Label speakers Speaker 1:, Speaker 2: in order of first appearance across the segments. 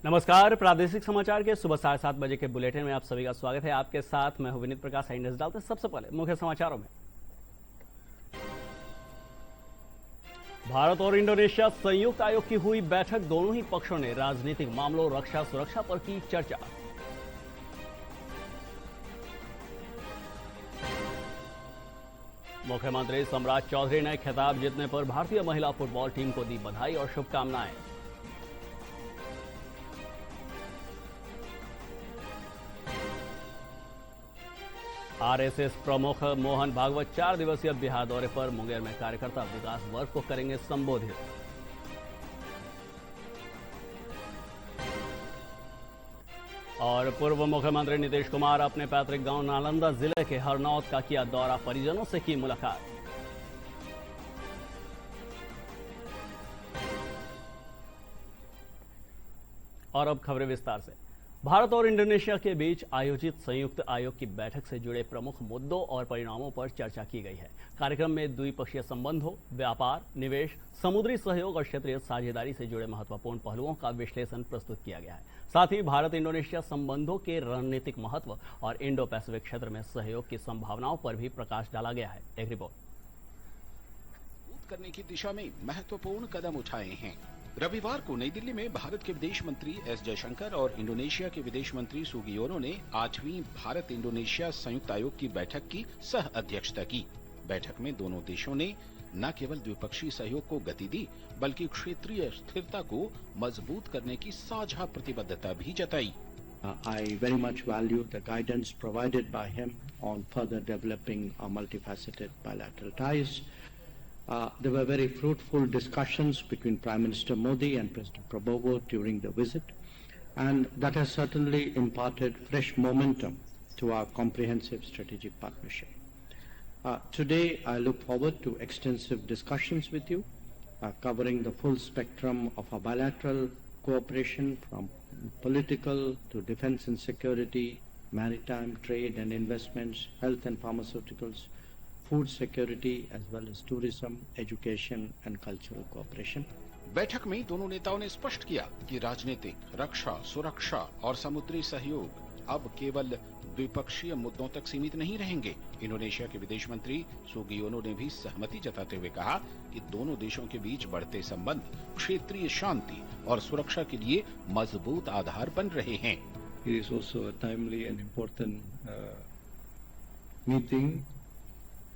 Speaker 1: नमस्कार, प्रादेशिक समाचार के सुबह 7:30 के बुलेटिन में आप सभी का स्वागत है। आपके साथ मैं हूं विनीत प्रकाश। नजर डालते हैं सबसे पहले मुख्य समाचारों में। भारत और इंडोनेशिया संयुक्त आयोग की हुई बैठक। दोनों ही पक्षों ने राजनीतिक मामलों, रक्षा सुरक्षा पर की चर्चा। मुख्यमंत्री सम्राट चौधरी ने खिताब जीतने पर भारतीय महिला फुटबॉल टीम को दी बधाई और शुभकामनाएं। आरएसएस प्रमुख मोहन भागवत 4 दिवसीय बिहार दौरे पर। मुंगेर में कार्यकर्ता विकास वर्ग को करेंगे संबोधित। और पूर्व मुख्यमंत्री नीतीश कुमार अपने पैतृक गांव नालंदा जिले के हरनौत का किया दौरा। परिजनों से की मुलाकात। और अब खबरें विस्तार से। भारत और इंडोनेशिया के बीच आयोजित संयुक्त आयोग की बैठक से जुड़े प्रमुख मुद्दों और परिणामों पर चर्चा की गई है। कार्यक्रम में द्विपक्षीय संबंधों, व्यापार, निवेश, समुद्री सहयोग और क्षेत्रीय साझेदारी से जुड़े महत्वपूर्ण पहलुओं का विश्लेषण प्रस्तुत किया गया है। साथ ही भारत इंडोनेशिया संबंधों के रणनीतिक महत्व और इंडो पैसिफिक क्षेत्र में सहयोग की संभावनाओं पर भी प्रकाश डाला गया है। एक रिपोर्ट।
Speaker 2: करने की दिशा में महत्वपूर्ण कदम उठाए हैं। रविवार को नई दिल्ली में भारत के विदेश मंत्री एस जयशंकर और इंडोनेशिया के विदेश मंत्री सुगियोनो ने 8वीं भारत इंडोनेशिया संयुक्त आयोग की बैठक की सह अध्यक्षता की। बैठक में दोनों देशों ने न केवल द्विपक्षीय सहयोग को गति दी, बल्कि क्षेत्रीय स्थिरता को मजबूत करने की साझा प्रतिबद्धता भी जताई।
Speaker 3: I very much value the guidance provided by him on further developing our multifaceted bilateral ties. There were very fruitful discussions between Prime Minister Modi and President Prabowo during the visit, and that has certainly imparted fresh momentum to our comprehensive strategic partnership. Today, I look forward to extensive discussions with you, covering the full spectrum of our bilateral cooperation from political to defense and security, maritime, trade and investments, health and pharmaceuticals, food security as well as tourism, education and cultural cooperation.
Speaker 2: बैठक में दोनों नेताओं ने स्पष्ट किया कि राजनीतिक, रक्षा, सुरक्षा और समुद्री सहयोग अब केवल द्विपक्षीय मुद्दों तक सीमित नहीं रहेंगे। इंडोनेशिया के विदेश मंत्री सुगियोनो ने भी सहमति जताते हुए कहा कि दोनों देशों के बीच बढ़ते संबंध क्षेत्रीय शांति और सुरक्षा के लिए मजबूत आधार बन रहे हैं।
Speaker 4: It is also a timely and important meeting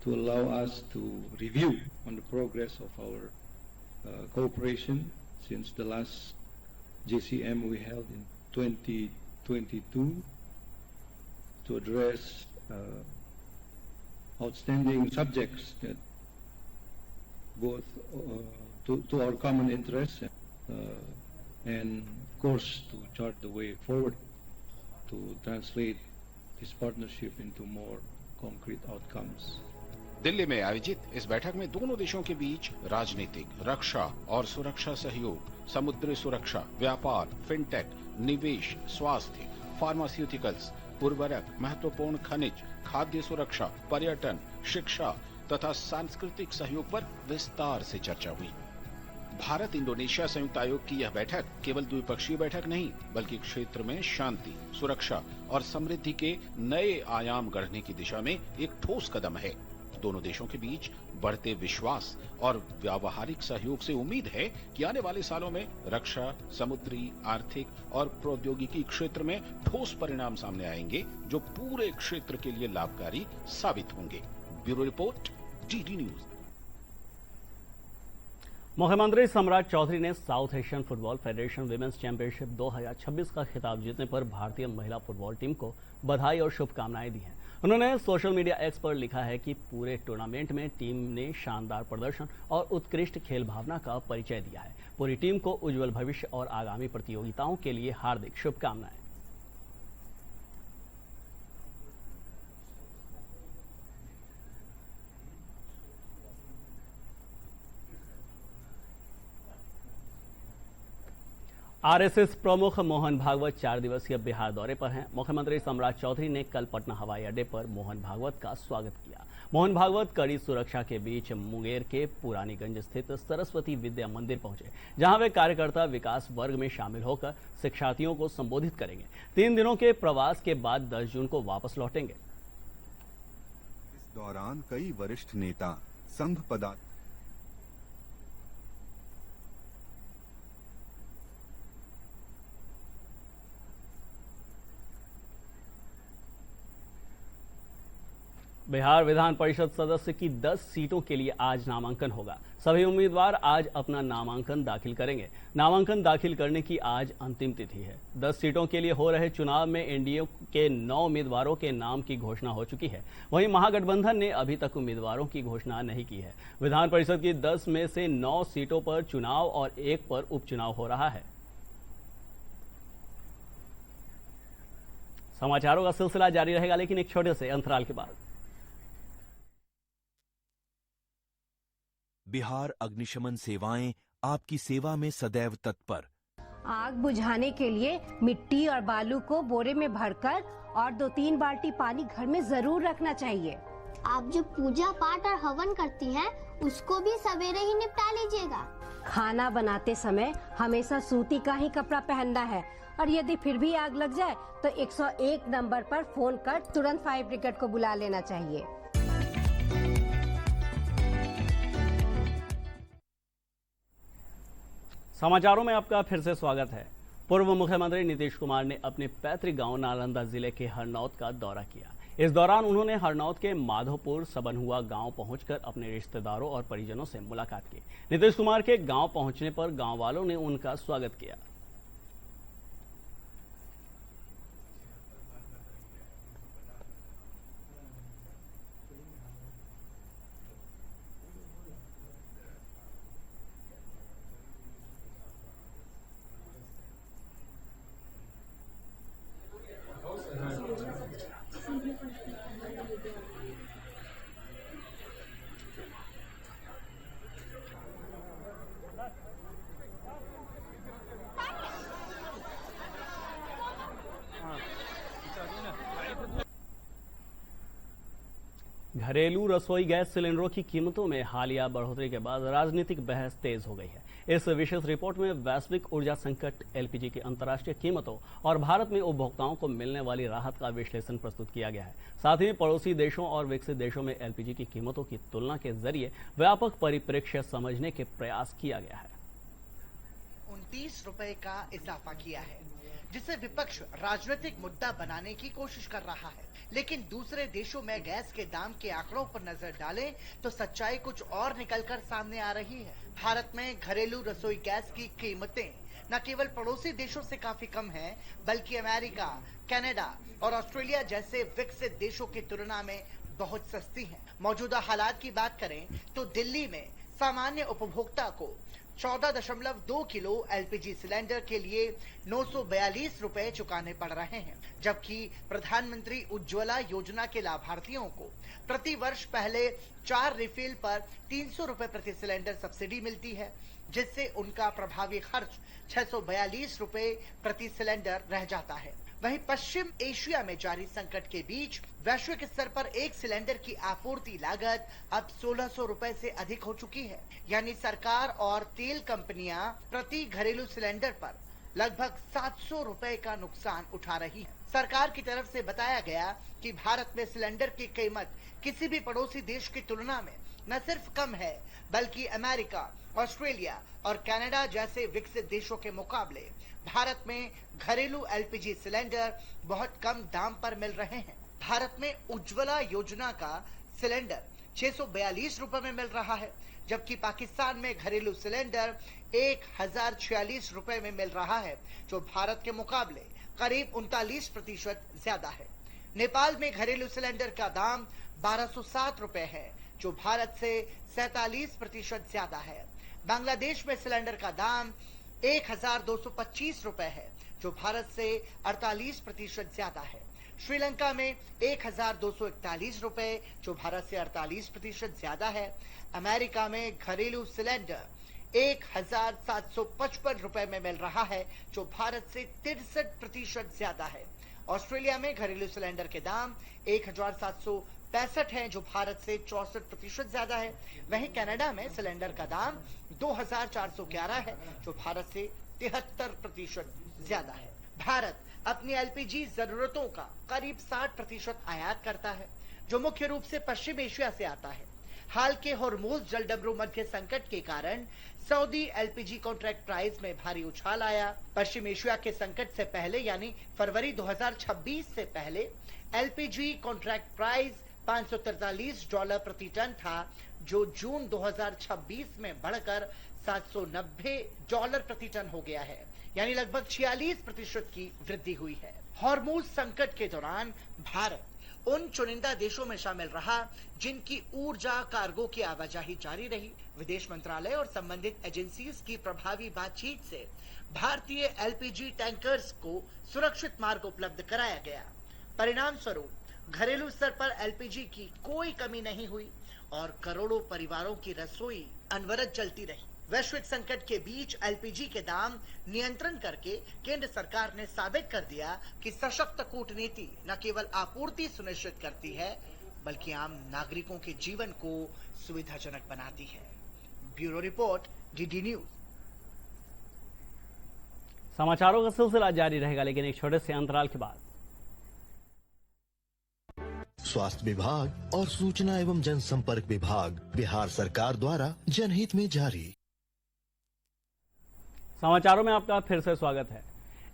Speaker 4: to allow us to review on the progress of our cooperation since the last JCM we held in 2022 to address outstanding subjects that both to our common interests and of course to chart the way forward to translate this partnership into more concrete outcomes.
Speaker 2: Delhi में आयोजित इस बैठक में दोनों देशों के बीच राजनीतिक, रक्षा और सुरक्षा सहयोग, समुद्री सुरक्षा, व्यापार, फिनटेक, निवेश, स्वास्थ्य, फार्मास्यूटिकल्स, उर्वरक, महत्वपूर्ण खनिज, खाद्य सुरक्षा, पर्यटन, शिक्षा तथा सांस्कृतिक सहयोग पर विस्तार से चर्चा हुई। भारत इंडोनेशिया संयुक्त आयोग की यह बैठक केवल द्विपक्षीय बैठक नहीं, बल्कि क्षेत्र में शांति, सुरक्षा और समृद्धि के नए आयाम गढ़ने की दिशा में एक ठोस कदम है। दोनों देशों के बीच बढ़ते विश्वास और व्यावहारिक सहयोग से उम्मीद है कि आने वाले सालों में रक्षा, समुद्री, आर्थिक और प्रौद्योगिकी क्षेत्र में ठोस परिणाम सामने आएंगे, जो पूरे क्षेत्र के लिए लाभकारी साबित होंगे। Bureau report, DD news.
Speaker 1: मुख्यमंत्री सम्राट चौधरी ने south Asian football federation women's championship 2026 का खिताब जीतने पर भारतीय महिला फुटबॉल टीम को बधाई और शुभकामनाएं दी हैं। उन्होंने सोशल मीडिया एक्स पर लिखा है कि पूरे टूर्नामेंट में टीम ने शानदार प्रदर्शन और उत्कृष्ट खेल भावना का परिचय दिया है। पूरी टीम को उज्जवल भविष्य और आगामी प्रतियोगिताओं के लिए हार्दिक शुभकामनाएं। आरएसएस प्रमुख मोहन भागवत 4 दिवसीय बिहार दौरे पर हैं। मुख्यमंत्री सम्राट चौधरी ने कल पटना हवाई अड्डे पर मोहन भागवत का स्वागत किया। मोहन भागवत कड़ी सुरक्षा के बीच मुंगेर के पुरानीगंज स्थित सरस्वती विद्या मंदिर पहुंचे, जहां वे कार्यकर्ता विकास वर्ग में शामिल होकर शिक्षार्थियों को संबोधित करेंगे। 3 दिनों के प्रवास के बाद 10 जून को वापस लौटेंगे।
Speaker 5: इस दौरान कई वरिष्ठ नेता, संघ पदाधिकारी,
Speaker 1: बिहार विधान परिषद सदस्य की 10 सीटों के लिए आज नामांकन होगा। सभी उम्मीदवार आज अपना नामांकन दाखिल करेंगे। नामांकन दाखिल करने की आज अंतिम तिथि है। 10 सीटों के लिए हो रहे चुनाव में एनडीए के 9 उम्मीदवारों के नाम की घोषणा हो चुकी है। वहीं महागठबंधन ने अभी तक उम्मीदवारों की घोषणा नहीं की है। विधान परिषद की 10 में से 9 सीटों पर चुनाव और 1 पर उपचुनाव हो रहा है। समाचारों का सिलसिला जारी रहेगा, लेकिन एक छोटे से अंतराल के बाद।
Speaker 6: बिहार अग्निशमन सेवाएं आपकी सेवा में सदैव तत्पर।
Speaker 7: आग बुझाने के लिए मिट्टी और बालू को बोरे में भरकर और 2-3 बाल्टी पानी घर में जरूर रखना चाहिए।
Speaker 8: आप जो पूजा पाठ और हवन करती हैं, उसको भी सवेरे ही निपटा लीजिएगा।
Speaker 7: खाना बनाते समय हमेशा सूती का ही कपड़ा पहनना है और यदि फिर भी आग लग जाए तो 101 नंबर पर फोन कर तुरंत फायर ब्रिगेड को बुला लेना चाहिए।
Speaker 1: समाचारों में आपका फिर से स्वागत है। पूर्व मुख्यमंत्री नीतीश कुमार ने अपने पैतृक गांव नालंदा जिले के हरनौत का दौरा किया। इस दौरान उन्होंने हरनौत के माधोपुर सबनहुआ गांव पहुंचकर अपने रिश्तेदारों और परिजनों से मुलाकात की। नीतीश कुमार के गांव पहुंचने पर गांव वालों ने उनका स्वागत किया। घरेलू रसोई गैस सिलेंडरों की कीमतों में हालिया बढ़ोतरी के बाद राजनीतिक बहस तेज हो गई है। इस विशेष रिपोर्ट में वैश्विक ऊर्जा संकट, एलपीजी की अंतर्राष्ट्रीय कीमतों और भारत में उपभोक्ताओं को मिलने वाली राहत का विश्लेषण प्रस्तुत किया गया है। साथ ही पड़ोसी देशों और विकसित देशों में एलपीजी की कीमतों की तुलना के जरिए व्यापक परिप्रेक्ष्य समझने के प्रयास किया गया है।
Speaker 9: 29 रुपए का इजाफा किया है, जिसे विपक्ष राजनीतिक मुद्दा बनाने की कोशिश कर रहा है। लेकिन दूसरे देशों में गैस के दाम के आंकड़ों पर नजर डालें तो सच्चाई कुछ और निकलकर सामने आ रही है। भारत में घरेलू रसोई गैस की कीमतें न केवल पड़ोसी देशों से काफी कम हैं, बल्कि अमेरिका, कनाडा और ऑस्ट्रेलिया जैसे विकसित देशों की तुलना में बहुत सस्ती हैं। मौजूदा हालात की बात करें तो दिल्ली में सामान्य उपभोक्ता को 14.2 किलो एलपीजी सिलेंडर के लिए 942 रुपए चुकाने पड़ रहे हैं, जबकि प्रधानमंत्री उज्ज्वला योजना के लाभार्थियों को प्रति वर्ष पहले 4 रिफिल पर 300 रुपए प्रति सिलेंडर सब्सिडी मिलती है, जिससे उनका प्रभावी खर्च 642 रुपए प्रति सिलेंडर रह जाता है। वहीं पश्चिम एशिया में जारी संकट के बीच वैश्विक स्तर पर एक सिलेंडर की आपूर्ति लागत अब 1600 रुपए से अधिक हो चुकी है। यानी सरकार और तेल कंपनियां प्रति घरेलू सिलेंडर पर लगभग 700 रुपए का नुकसान उठा रही है। सरकार की तरफ से बताया गया कि भारत में सिलेंडर की कीमत किसी भी पड़ोसी देश की तुलना में न सिर्फ कम है, बल्कि अमेरिका, ऑस्ट्रेलिया और कनाडा जैसे विकसित देशों के मुकाबले भारत में घरेलू एलपीजी सिलेंडर बहुत कम दाम पर मिल रहे हैं। भारत में उज्ज्वला योजना का सिलेंडर 642 रुपए में मिल रहा है, जबकि पाकिस्तान में घरेलू सिलेंडर 1046 रुपए में मिल रहा है, जो भारत के मुकाबले करीब 39% ज्यादा है। नेपाल में घरेलू सिलेंडर का दाम 1207 रुपए है, जो भारत से 47% ज्यादा है। बांग्लादेश में सिलेंडर का दाम 1225 रुपए है, जो भारत से 48% ज्यादा है। श्रीलंका में 1241 रुपए, जो भारत से 48% ज्यादा है। अमेरिका में घरेलू सिलेंडर 1755 रुपए में मिल रहा है, जो भारत से 63% ज्यादा है। ऑस्ट्रेलिया में घरेलू सिलेंडर के दाम 1765 हैं, जो भारत से 64% ज्यादा है। वहीं कनाडा में सिलेंडर का दाम 2411 है, जो भारत से 73% ज्यादा है। भारत अपनी एलपीजी जरूरतों का करीब 60% आयात करता है, जो मुख्य रूप से पश्चिम एशिया से आता है। हाल के हॉर्मुज़ जलडमरू मध्य संकट के कारण सऊदी एलपीजी कॉन्ट्रैक्ट प्राइस में भारी उछाल आया। पश्चिम एशिया के संकट से पहले यानी फरवरी 2026 से पहले एलपीजी कॉन्ट्रैक्ट प्राइस $543 प्रति टन था, जो जून 2026 में बढ़कर $790 प्रति टन हो गया है, यानी लगभग 46% की वृद्धि हुई है। हॉर्मुज़ संकट के दौरान भारत उन चुनिंदा देशों में शामिल रहा जिनकी ऊर्जा कार्गो की आवाजाही जारी रही। विदेश मंत्रालय और संबंधित एजेंसीज की प्रभावी बातचीत से भारतीय एलपीजी टैंकर्स को सुरक्षित मार्ग उपलब्ध कराया गया। परिणाम स्वरूप घरेलू स्तर पर एलपीजी की कोई कमी नहीं हुई और करोड़ों परिवारों की रसोई अनवरत चलती रही। वैश्विक संकट के बीच एलपीजी के दाम नियंत्रण करके केंद्र सरकार ने साबित कर दिया कि सशक्त कूटनीति न केवल आपूर्ति सुनिश्चित करती है, बल्कि आम नागरिकों के जीवन को सुविधाजनक बनाती है। Bureau report, DD news.
Speaker 1: समाचारों का सिलसिला जारी रहेगा, लेकिन एक छोटे से अंतराल के बाद।
Speaker 10: स्वास्थ्य विभाग और सूचना एवं जनसंपर्क विभाग बिहार सरकार द्वारा जनहित में जारी।
Speaker 1: समाचारों में आपका फिर से स्वागत है।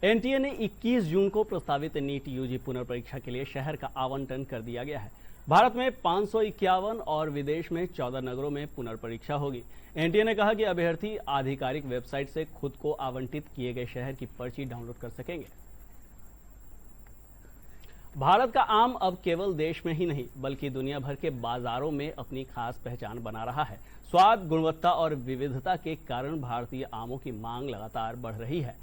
Speaker 1: एनटीए ने 21 जून को प्रस्तावित नीट यूजी पुनर्परीक्षा के लिए शहर का आवंटन कर दिया गया है। भारत में 551 और विदेश में 14 नगरों में पुनर्परीक्षा होगी। एनटीए ने कहा कि अभ्यर्थी आधिकारिक वेबसाइट से खुद को आवंटित किए गए शहर की पर्ची डाउनलोड कर सकेंगे। भारत का आम अब केवल देश में ही नहीं बल्कि दुनिया भर के बाजारों में अपनी खास पहचान बना रहा है। स्वाद, गुणवत्ता और विविधता के कारण भारतीय आमों की मांग लगातार बढ़ रही है।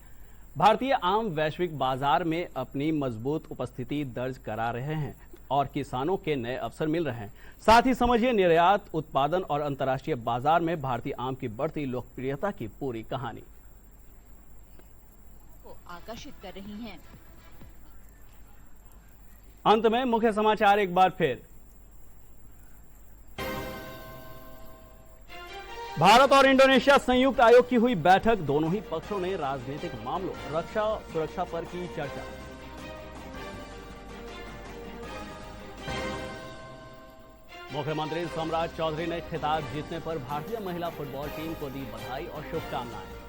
Speaker 1: भारतीय आम वैश्विक बाजार में अपनी मजबूत उपस्थिति दर्ज करा रहे हैं और किसानों के नए अवसर मिल रहे हैं। साथ ही समझिए निर्यात, उत्पादन और अंतर्राष्ट्रीय बाजार में भारतीय आम की बढ़ती लोकप्रियता की पूरी कहानी।
Speaker 11: आकर्षित कर रही हैं।
Speaker 1: अंत में मुख्य समाचार एक बार फिर। भारत और इंडोनेशिया संयुक्त आयोग की हुई बैठक, दोनों ही पक्षों ने राजनीतिक मामलों, रक्षा सुरक्षा पर की चर्चा। मुख्यमंत्री सम्राट चौधरी ने खिताब जीतने पर भारतीय महिला फुटबॉल टीम को दी बधाई और शुभकामनाएं।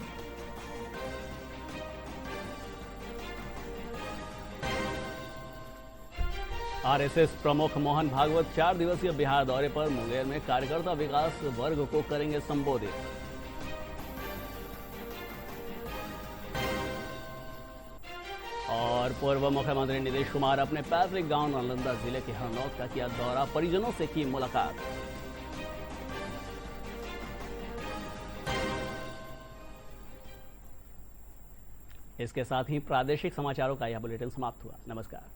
Speaker 1: आरएसएस प्रमुख मोहन भागवत 4 दिवसीय बिहार दौरे पर मुंगेर में कार्यकर्ता विकास वर्ग को करेंगे संबोधित। और पूर्व मुख्यमंत्री नीतीश कुमार अपने पैतृक गांव नालंदा जिले के हरनौत का किया दौरा, परिजनों से की मुलाकात। इसके साथ ही प्रादेशिक समाचारों का यह बुलेटिन समाप्त हुआ। नमस्कार।